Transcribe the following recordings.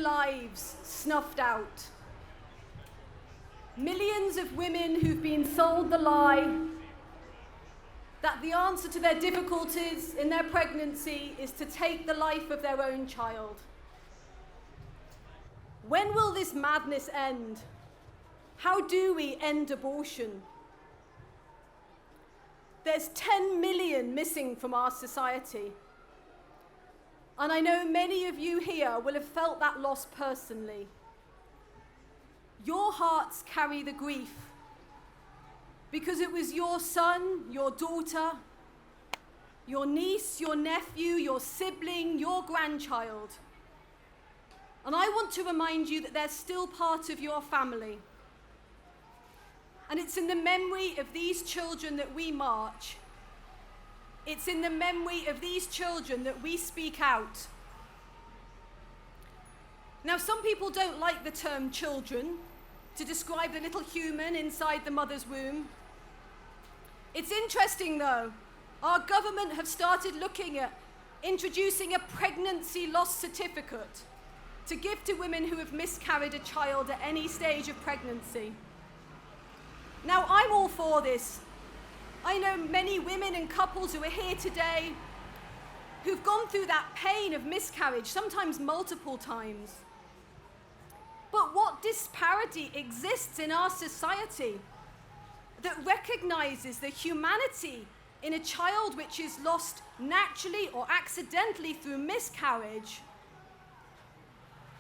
million lives snuffed out. Millions of women who've been sold the lie that the answer to their difficulties in their pregnancy is to take the life of their own child. When will this madness end? How do we end abortion? There's 10 million missing from our society. And I know many of you here will have felt that loss personally. Your hearts carry the grief because it was your son, your daughter, your niece, your nephew, your sibling, your grandchild. And I want to remind you that they're still part of your family. And it's in the memory of these children that we march. It's in the memory of these children that we speak out. Now, some people don't like the term children to describe the little human inside the mother's womb. It's interesting, though. Our government have started looking at introducing a pregnancy loss certificate to give to women who have miscarried a child at any stage of pregnancy. Now, I'm all for this. I know many women and couples who are here today who've gone through that pain of miscarriage, sometimes multiple times. But what disparity exists in our society that recognizes the humanity in a child which is lost naturally or accidentally through miscarriage,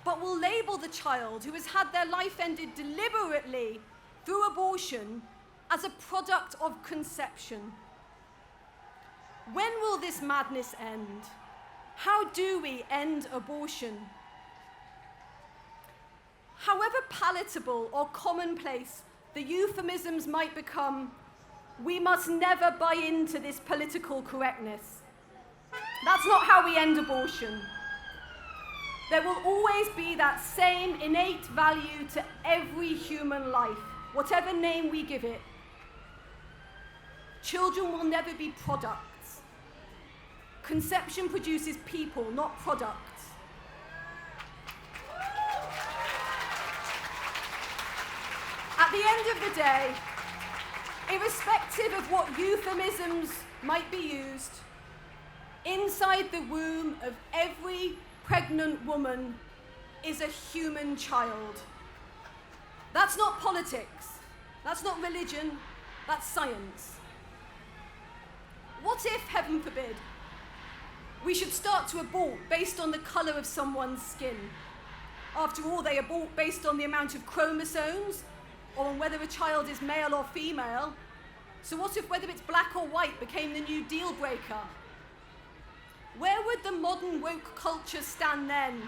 but will label the child who has had their life ended deliberately through abortion as a product of conception? When will this madness end? How do we end abortion? However palatable or commonplace the euphemisms might become, we must never buy into this political correctness. That's not how we end abortion. There will always be that same innate value to every human life, whatever name we give it. Children will never be products. Conception produces people, not products. At the end of the day, irrespective of what euphemisms might be used, inside the womb of every pregnant woman is a human child. That's not politics. That's not religion. That's science. What if, heaven forbid, we should start to abort based on the colour of someone's skin? After all, they abort based on the amount of chromosomes or on whether a child is male or female. So what if whether it's black or white became the new deal breaker? Where would the modern woke culture stand then,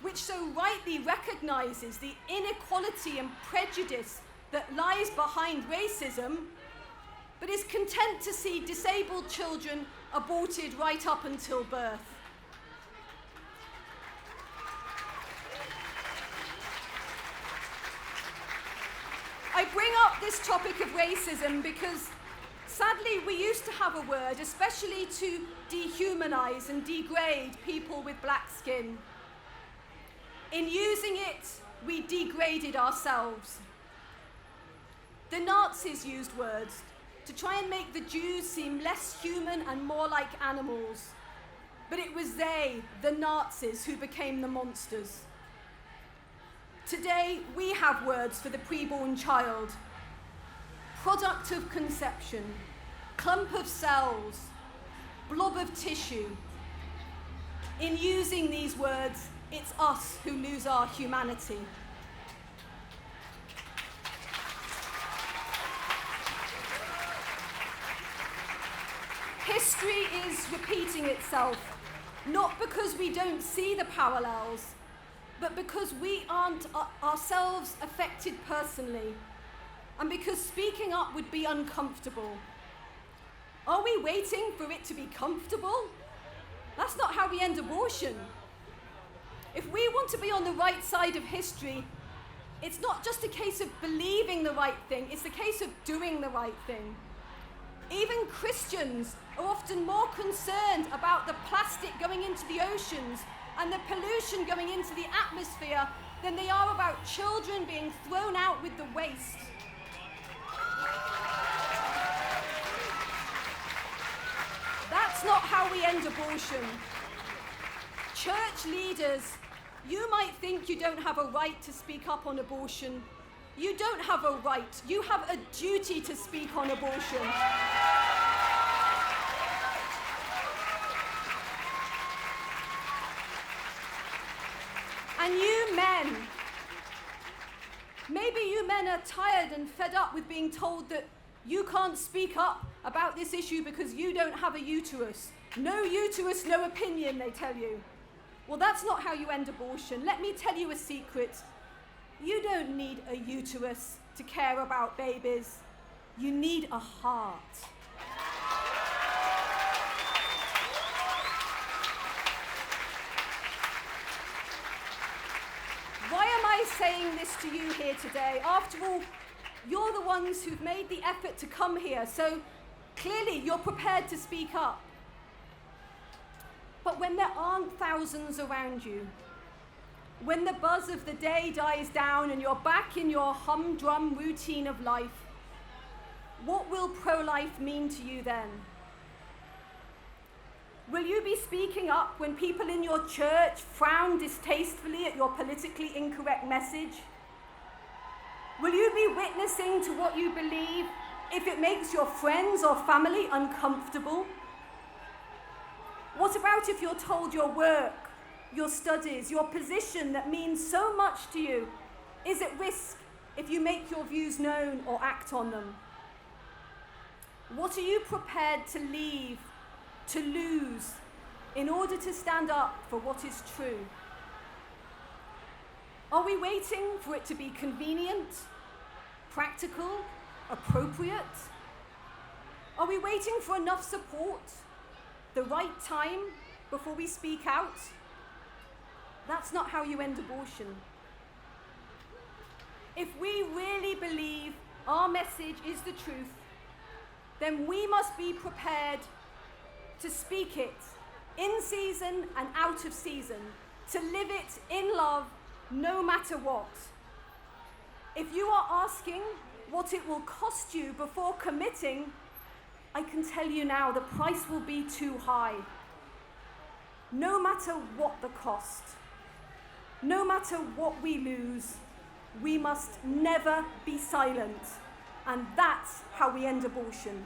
which so rightly recognises the inequality and prejudice that lies behind racism, but is content to see disabled children aborted right up until birth? I bring up this topic of racism because sadly we used to have a word, especially to dehumanize and degrade people with black skin. In using it, we degraded ourselves. The Nazis used words to try and make the Jews seem less human and more like animals. But it was they, the Nazis, who became the monsters. Today, we have words for the preborn child. Product of conception, clump of cells, blob of tissue. In using these words, it's us who lose our humanity. History is repeating itself, not because we don't see the parallels, but because we aren't ourselves affected personally, and because speaking up would be uncomfortable. Are we waiting for it to be comfortable? That's not how we end abortion. If we want to be on the right side of history, it's not just a case of believing the right thing, it's a case of doing the right thing. Even Christians are often more concerned about the plastic going into the oceans and the pollution going into the atmosphere than they are about children being thrown out with the waste. That's not how we end abortion. Church leaders, you might think you don't have a right to speak up on abortion. You don't have a right. You have a duty to speak on abortion. And you men, maybe you men are tired and fed up with being told that you can't speak up about this issue because you don't have a uterus. No uterus, no opinion, they tell you. Well, that's not how you end abortion. Let me tell you a secret. You don't need a uterus to care about babies. You need a heart. Why am I saying this to you here today? After all, you're the ones who've made the effort to come here, so clearly you're prepared to speak up. But when there aren't thousands around you, when the buzz of the day dies down and you're back in your humdrum routine of life, what will pro-life mean to you then? Will you be speaking up when people in your church frown distastefully at your politically incorrect message? Will you be witnessing to what you believe if it makes your friends or family uncomfortable? What about if you're told your work, your studies, your position that means so much to you is at risk if you make your views known or act on them? What are you prepared to leave, to lose, in order to stand up for what is true? Are we waiting for it to be convenient, practical, appropriate? Are we waiting for enough support, the right time before we speak out? That's not how you end abortion. If we really believe our message is the truth, then we must be prepared to speak it in season and out of season, to live it in love no matter what. If you are asking what it will cost you before committing, I can tell you now the price will be too high. No matter what the cost, no matter what we lose, we must never be silent. And that's how we end abortion.